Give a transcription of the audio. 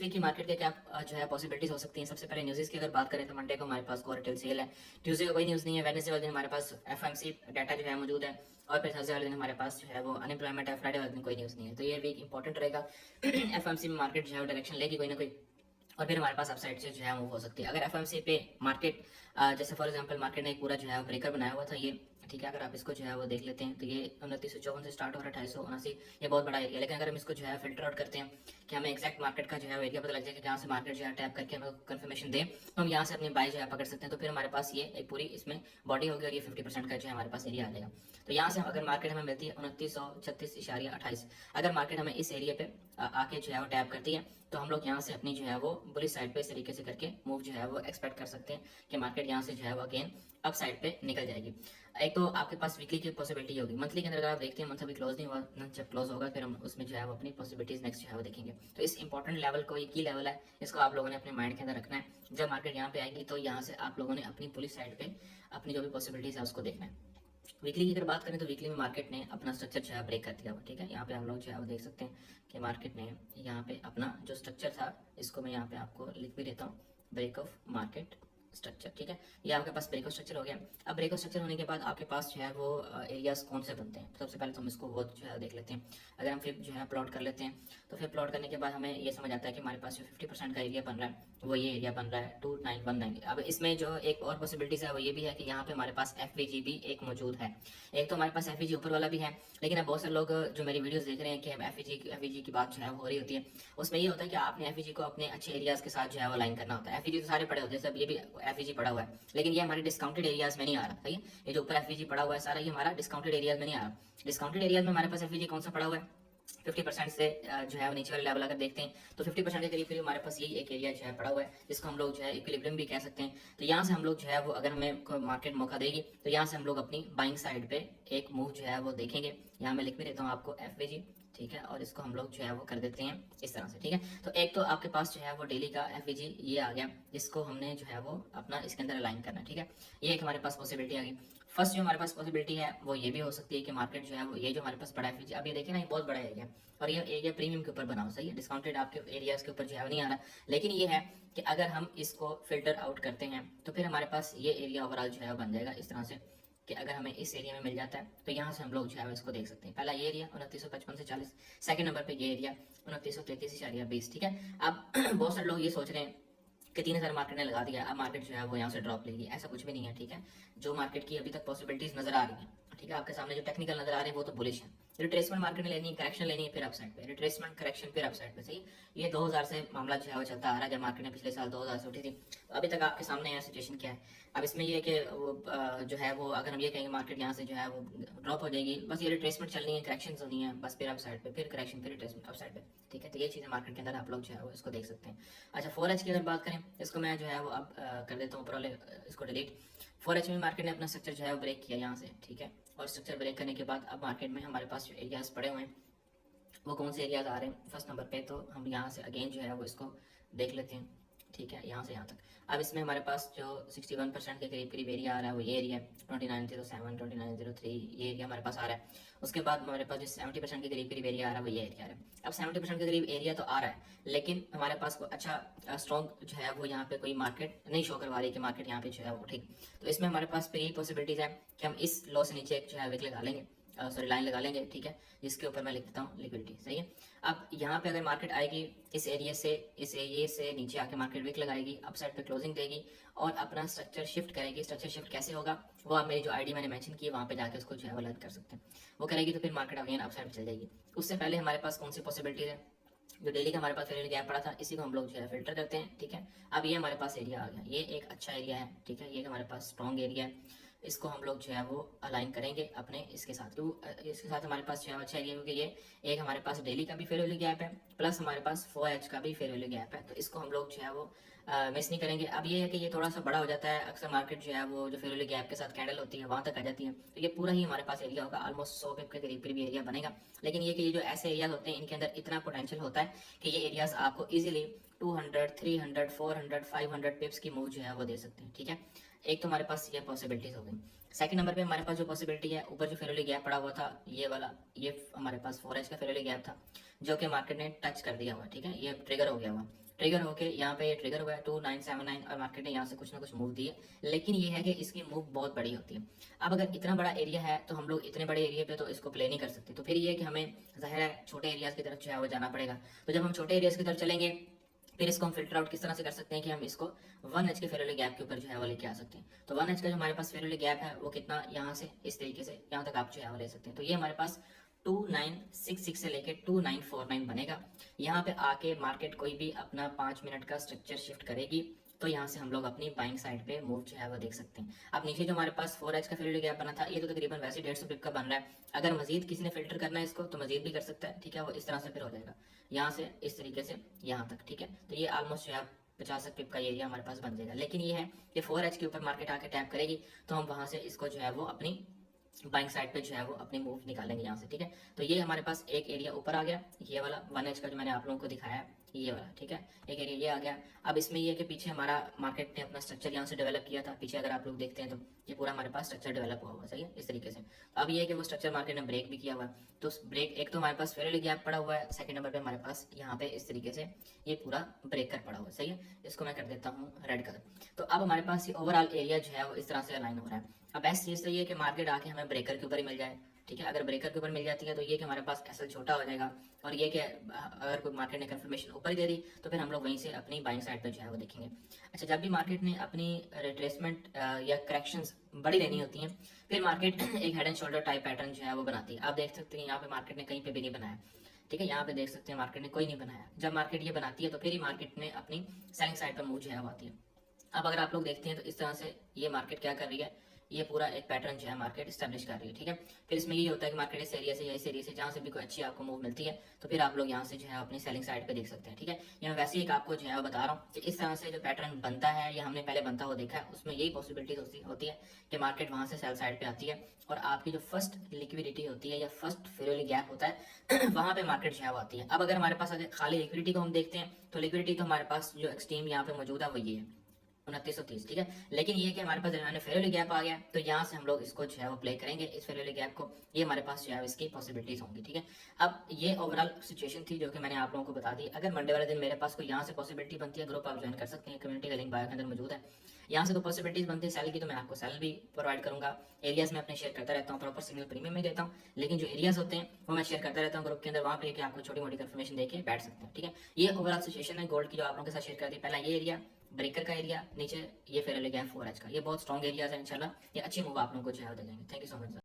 Week की market के क्या जो है पॉसिबिलिटीज हो सकती हैं। सबसे पहले न्यूज़ की अगर बात करें तो मंडे को हमारे पास कोर रिटेल सेल है, ट्यूसडे को कोई न्यूज़ नहीं है, वेडनेसडे वाले दिन हमारे पास एफएमसी डाटा जो है मौजूद है, और फिर थर्सडे वाले दिन हमारे पास जो है वो अनएम्प्लॉयमेंट है, फ्राइडे वाले दिन कोई न्यूज़ नहीं है। तो ये वीक इंपॉर्टेंट रहेगा। एफएमसी में मार्केट जो है डायरेक्शन लेगी कोई ना कोई, और फिर हमारे पास अपसाइड से जो है मूव हो सकती है। अगर एफएमसी पे मार्केट जैसे फॉर एग्जांपल मार्केट ने एक पूरा जो है ब्रेकर बनाया हुआ था ये, ठीक है, अगर आप इसको जो है वो देख लेते हैं तो ये 2954 से स्टार्ट हो रहा है 2879, ये बहुत बड़ा एरिया। लेकिन अगर हम इसको जो है फिल्टर आउट करते हैं कि हमें एक्जैक्ट मार्केट का जो है एरिया पता लग जाए कि जहाँ से मार्केट जो है टैप करके हमें कंफर्मेशन दे, तो हम यहाँ से अपनी बाय जो है पकड़ सकते हैं। तो फिर हमारे पास ये एक पूरी इसमें बॉडी होगी और ये 50% का जो है हमारे पास एरिया आ जाएगा। तो यहाँ से अगर मार्केट हमें मिलती है 2936.28, अगर मार्केट हमें इस एरिया पे आके जो है वो टैप करती है, तो हम लोग यहाँ से अपनी जो है वो बुलिश साइड पे इस तरीके से करके मूव जो है वो एक्सपेक्ट कर सकते हैं कि मार्केट यहाँ से जो है वो अगेन अप साइड पे निकल जाएगी। एक तो आपके पास वीकली की पॉसिबिलिटी होगी। मंथली के अंदर अगर आप देखते हैं मंथ अभी क्लोज नहीं हुआ, मंथ जब क्लोज होगा फिर हम उसमें जो है वो अपनी पॉसिबिलिटीज नेक्स्ट जो है वो देखेंगे। तो इस इंपॉर्टेंट लेवल को, ये की लेवल है, इसको आप लोगों ने अपने माइंड के अंदर रखना है। जब मार्केट यहाँ पे आएगी तो यहाँ से आप लोगों ने अपनी पुलिस साइड पे अपनी जो भी पॉसिबिलिटीज है उसको देखना है। वीकली की अगर बात करें तो वीकली में मार्केट ने अपना स्ट्रक्चर जो है ब्रेक कर दिया हुआ, ठीक है। यहाँ पे हम लोग जो है वो देख सकते हैं कि मार्केट ने यहाँ पे अपना जो स्ट्रक्चर था, इसको मैं यहाँ पे आपको लिख भी देता हूँ, ब्रेक ऑफ मार्केट स्ट्रक्चर, ठीक है। ये आपके पास ब्रेक ऑफ स्ट्रक्चर हो गया। अब ब्रेक ऑफ स्ट्रक्चर होने के बाद आपके पास जो है वो एरियाज कौन से बनते हैं, सबसे पहले तो हम इसको वो जो है देख लेते हैं। अगर हम फिर जो है प्लॉट कर लेते हैं तो फिर प्लॉट करने के बाद हमें ये समझ आता है कि हमारे पास जो 50% का एरिया बन रहा है वो ये एरिया बन रहा है 2919। अब इसमें जो एक और पॉसिबिलिटीज है वो ये भी है कि यहाँ पे हमारे पास एफवीजी भी एक मौजूद है। एक तो हमारे पास एफवीजी ऊपर वाला भी है, लेकिन अब बहुत सारे लोग जो मेरी वीडियोस देख रहे हैं कि एफवीजी की बात जो है हो रही होती है, उसमें ये होता है कि आपने एफवीजी को अपने अच्छे एरियाज के साथ जो है वो लाइन करना होता है। एफवीजी तो सारे पड़े होते हैं, सब ये भी एफवीजी पड़ा हुआ है, लेकिन ये हमारे डिस्काउंटेड एरियाज में नहीं आ रहा। सही है, ये जो ऊपर एफवीजी पड़ा हुआ है सारा, ये हमारा डिस्काउंटेड एरियाज में नहीं आ रहा। डिस्काउंटेड एरियाज में हमारे पास एफवीजी कौन सा पड़ा हुआ है, 50% से जो है नीचे वाले लेवल अगर देखते हैं तो 50% के करीब हमारे पास यही एक एरिया जो है पड़ा हुआ है, जिसको हम लोग जो है इक्विलिब्रियम भी कह सकते हैं। तो यहाँ से हम लोग जो है वो, अगर हमें मार्केट मौका देगी तो यहाँ से हम लोग अपनी बाइंग साइड पे एक मूव जो है वो देखेंगे। यहाँ मैं लिख भी देता हूँ आपको एफवीजी, ठीक है, और इसको हम लोग जो है वो कर देते हैं इस तरह से, ठीक है। तो एक तो आपके पास जो है वो डेली का एफवीजी ये आ गया, जिसको हमने जो है वो अपना इसके अंदर अलाइन करना है, ठीक है। ये एक हमारे पास पॉसिबिलिटी आ गई। फर्स्ट जो हमारे पास पॉसिबिलिटी है वो ये भी हो सकती है कि मार्केट जो है वो, ये जो हमारे पास बड़ा एफवीजी, अब ये देखिए ना, ये बहुत बड़ा एरिया और ये एरिया प्रीमियम के ऊपर बनाओ, सही है, डिस्काउंटेड आपके एरियाज के ऊपर जो है नहीं आ रहा। लेकिन ये है कि अगर हम इसको फिल्टर आउट करते हैं तो फिर हमारे पास ये एरिया ओवरऑल जो है बन जाएगा इस तरह से कि अगर हमें इस एरिया में मिल जाता है तो यहाँ से हम लोग जो है इसको देख सकते हैं। पहला ये एरिया 2955 से 40, सेकंड नंबर पे ये एरिया 2933 ठीक है। अब बहुत सारे लोग ये सोच रहे हैं कि 3000 मार्केट ने लगा दिया, अब मार्केट जो है वो यहाँ से ड्रॉप लेगी, ऐसा कुछ भी नहीं है, ठीक है। जो मार्केट की अभी तक पॉसिबिलिटीज नजर आ रही है, ठीक है, आपके सामने जो टेक्निकल नजर आ रहे हैं वो तो बुलिश है। रिट्रेसमेंट मार्केट ने लेनी है, करेक्शन लेनी है, फिर अपसाइड पे रिट्रेसमेंट, करेक्शन, फिर अपसाइड पे, सही। ये 2000 से मामला जो है वो चलता आ रहा है, जब मार्केट ने पिछले साल 2000 से उठी थी। तो अभी तक आपके सामने यह सिचुएशन क्या है। अब इसमें ये है कि जो है वो, अगर हम ये कहेंगे मार्केट यहाँ से जो है वो ड्रॉप हो जाएगी, बस ये रिट्रेसमेंट चलनी है, करेक्शन होनी है, बस फिर अपसाइड पे, फिर करेक्शन, फिर रिट्रेसमेंट अपसाइड पे, ठीक है। तो ये चीज़ें मार्केट के अंदर आप लोग जो है वो इसको देख सकते हैं। अच्छा, 4H की अगर बात करें, इसको मैं जो है वो अब कर देता हूँ ऊपर इसको डिलीट। 4H में मार्केट ने अपना स्ट्रक्चर जो है वो ब्रेक किया यहाँ से, ठीक है। और स्ट्रक्चर ब्रेक करने के बाद अब मार्केट में हमारे पास जो एरियाज पड़े हुए हैं वो कौन से एरियाज आ रहे हैं फर्स्ट नंबर पे, तो हम यहाँ से अगेन जो है वो इसको देख लेते हैं, ठीक है, यहाँ से यहाँ तक। अब इसमें हमारे पास जो 61% के करीब करीब एरिया आ रहा है वो ये एरिया 2907, 2903, ये एरिया हमारे पास आ रहा है। उसके बाद हमारे पास जो 70% के करीब करीब एरिया आ रहा है वो ये एरिया आ रहा है। अब 70% के करीब एरिया तो आ रहा है, लेकिन हमारे पास अच्छा स्ट्रॉन्ग जो है वो यहाँ पे कोई मार्केट नहीं शो करवा रही कि मार्केट यहाँ पे जो है वो ठीक। तो इसमें हमारे पास फिर यही पॉसिबिलिटीज है कि हम इस लॉ से नीचे जो है विक लगा लेंगे, सॉरी लाइन लगा लेंगे, ठीक है, जिसके ऊपर मैं लिख देता हूँ लिक्विडिटी, सही है। अब यहाँ पे अगर मार्केट आएगी इस एरिया से, इस एरिया से नीचे आके मार्केट विक लगाएगी, अपसाइड पे क्लोजिंग देगी और अपना स्ट्रक्चर शिफ्ट करेगी। स्ट्रक्चर शिफ्ट कैसे होगा वो आप मेरी जो आईडी मैंने मेंशन की है वहाँ पे जाके उसको जो है वो लर्न कर सकते हैं। वो करेगी तो फिर मार्केट अगेन अपसाइड चल जाएगी। उससे पहले हमारे पास कौन सी पॉसिबिलिटीज है, जो डेली का हमारे पास फेयर गैप पड़ा था, इसी को हम लोग जो है फिल्टर करते हैं, ठीक है। अब ये हमारे पास एरिया आ गया, ये एक अच्छा एरिया है, ठीक है, ये हमारे पास स्ट्रॉन्ग एरिया है। इसको हम लोग जो है वो अलाइन करेंगे अपने इसके साथ, तो इसके साथ हमारे पास जो है अच्छा एरिया, क्योंकि ये एक हमारे पास डेली का भी फेयर वैल्यू गैप है प्लस हमारे पास 4H का भी फेयर वैल्यू गैप है, तो इसको हम लोग जो है वो मिस नहीं करेंगे। अब ये है कि ये थोड़ा सा बड़ा हो जाता है, अक्सर मार्केट जो है वो जो फेयर वैल्यू गैप के साथ कैंडल होती है वहाँ तक आ जाती है, तो ये पूरा ही हमारे पास एरिया होगा, ऑलमोस्ट 100 पिप के करीब करीब एरिया बनेगा। लेकिन ये कि ये जो ऐसे एरियाज होते हैं इनके अंदर इतना पोटेंशियल होता है कि ये एरियाज आपको इजीली 200, 300, 400, 500 पिप्स की मूव जो है वो दे सकते हैं, ठीक है। एक तो हमारे पास ये पॉसिबिलिटीज हो गई। सेकंड नंबर पे हमारे पास जो पॉसिबिलिटी है, ऊपर जो फेयर वैल्यू गैप पड़ा हुआ था ये वाला, ये हमारे पास 4H का फेयर वैल्यू गैप था जो कि मार्केट ने टच कर दिया हुआ, ठीक है, ये ट्रिगर हो गया हुआ। ट्रिगर होके यहाँ पे ये ट्रिगर हुआ है 2979 और मार्केट ने यहाँ से कुछ ना कुछ मूव दी है, लेकिन ये है कि इसकी मूव बहुत बड़ी होती है। अब अगर इतना बड़ा एरिया है तो हम लोग इतने बड़े एरिया पे तो इसको प्ले नहीं कर सकते, तो फिर ये है कि हमें जाहिर है छोटे एरियाज की तरफ जो है वो जाना पड़ेगा। तो जब हम छोटे एरियाज की तरफ चलेंगे फिर इसको हम फिल्टर आउट किस तरह से कर सकते हैं कि हम इसको 1 एच के फेयर वैल्यू गैप के ऊपर जो है वो लेके आ सकते हैं। तो 1 एच का जो हमारे पास फेयर वैल्यू गैप है वो कितना, यहाँ से इस तरीके से यहाँ तक आप जो है वो ले सकते हैं। तो ये हमारे पास 2966 से लेके 2949 बनेगा। यहाँ पे आके मार्केट कोई भी अपना 5 मिनट का स्ट्रक्चर शिफ्ट करेगी तो यहाँ से हम लोग अपनी बाइंग साइड पे मूव जो है वो देख सकते हैं। अब नीचे जो हमारे पास 4 एच का फिल्टर गैप बना था ये तो तकरीबन वैसे 150 पिप का बन रहा है, अगर मजीद किसी ने फिल्टर करना है इसको तो मजीद भी कर सकता है, ठीक है। वो इस तरह से फिर हो जाएगा यहाँ से इस तरीके से यहाँ तक, ठीक है। तो ये ऑलमोस्ट जो है 50 पिप का एरिया हमारे पास बन जाएगा। लेकिन ये है कि 4 एच के ऊपर मार्केट आके टैप करेगी तो हम वहाँ से इसको जो है वो अपनी बाइंग साइड पे जो है वो अपनी मूव निकालेंगे यहाँ से, ठीक है। तो ये हमारे पास एक एरिया ऊपर आ गया, ये वाला 1 एच का जो मैंने आप लोगों को दिखाया है ये वाला, ठीक है। एक एरिया ये आ गया। अब इसमें ये है कि पीछे हमारा मार्केट ने अपना स्ट्रक्चर यहाँ से डेवलप किया था, पीछे अगर आप लोग देखते हैं तो ये पूरा हमारे पास स्ट्रक्चर डेवलप हुआ हुआ, सही है, इस तरीके से। अब ये है कि वो स्ट्रक्चर मार्केट ने ब्रेक भी किया हुआ है, तो ब्रेक एक तो हमारे पास फेयर वैल्यू गैप पड़ा हुआ है, सेकंड नंबर पे हमारे पास यहाँ पे इस तरीके से ये पूरा ब्रेक कर पड़ा हुआ है, सही है। इसको मैं कर देता हूँ रेड कलर। तो अब हमारे पास ये ओवरऑल एरिया जो है वो इस तरह से अलाइन हो रहा है। अब बेस्ट चीज़ तो ये है कि मार्केट आके हमें ब्रेकर के ऊपर ही मिल जाए, ठीक है। अगर ब्रेकर के ऊपर मिल जाती है तो ये कि हमारे पास एसएल छोटा हो जाएगा, और ये कि अगर कोई मार्केट ने कंफर्मेशन ऊपर ही दे दी तो फिर हम लोग वहीं से अपनी बाइंग साइड पे जो है वो देखेंगे। अच्छा, जब भी मार्केट ने अपनी रिट्रेसमेंट या करेक्शंस बड़ी लेनी होती हैं फिर मार्केट एक head and shoulder type pattern जो है वो बनाती है। आप देख सकते हैं यहाँ पे मार्केट ने कहीं पे भी नहीं बनाया, ठीक है। यहाँ पे देख सकते हैं मार्केट ने कोई नहीं बनाया। जब मार्केट ये बनाती है तो फिर ही मार्केट ने अपनी सेलिंग साइड पर मूव जो है वो आती है। अब अगर आप लोग देखते हैं तो इस तरह से ये मार्केट क्या कर रही है, ये पूरा एक पैटर्न जो है मार्केट स्टैब्लिश कर रही है, ठीक है। फिर इसमें ये होता है कि मार्केट इस एरिया से या इस एरिया से जहाँ से भी कोई अच्छी आपको मूव मिलती है तो फिर आप लोग यहाँ से जो है अपनी सेलिंग साइड पे देख सकते हैं, ठीक है। ये मैं वैसे ही एक आपको जो है बता रहा हूँ कि इस तरह से जो पैटर्न बनता है या हमने पहले बनता हुआ देखा है उसमें यही पॉसिबिलिटी होती है कि मार्केट वहाँ से सेल साइड पे आती है और आपकी जो फर्स्ट लिक्विडिटी होती है या फर्स्ट फेयर वैल्यू गैप होता है वहाँ पे मार्केट जो है वो आती है। अब अगर हमारे पास अगर खाली लिक्विडिटी को हम देखते हैं तो लिक्विडिटी तो हमारे पास जो एक्सट्रीम यहाँ पे मौजूद है वो ये है 2930, ठीक है। लेकिन ये कि हमारे पास फेयर वैल्यू गैप आ गया तो यहाँ से हम लोग इसको जो है वो प्ले करेंगे इस फेयर वैल्यू गैप को, ये हमारे पास जो है इसकी पॉसिबिलिटीज होंगी, ठीक है। अब ये ओवरऑल सिचुएशन थी जो कि मैंने आप लोगों को बता दी। अगर मंडे वाले दिन मेरे पास कोई यहाँ से पॉसिबिलिटी बनती है, ग्रुप आप ज्वाइन कर सकते हैं, कम्युनिटी का लिंक बायो के अंदर मौजूद है। यहाँ से कोई पॉसिबिलिटीज बनती है सेल की तो मैं आपको सेल भी प्रोवाइड करूँगा। एरियाज में अपने शेयर करता रहता हूँ, प्रॉपर सिग्नल प्रीमियम में देता हूँ, लेकिन जो एरियाज होते हैं वो मैं शेयर करता रहता हूँ ग्रुप के अंदर, वहाँ पे आपको छोटी मोटी कंफर्मेशन देके बैठ सकते हैं, ठीक है। ये ओवरऑल सिचुएशन है गोल्ड की जो आप लोगों के साथ शेयर कर दी। पहला ये एरिया ब्रेकर का एरिया, नीचे ये फेयर वैल्यू गैप 4 एच का, ये बहुत स्ट्रॉन्ग एरियाज है, इंशाल्लाह ये अच्छी मूव आप लोगों को जो है दे देंगे। Thank you so much.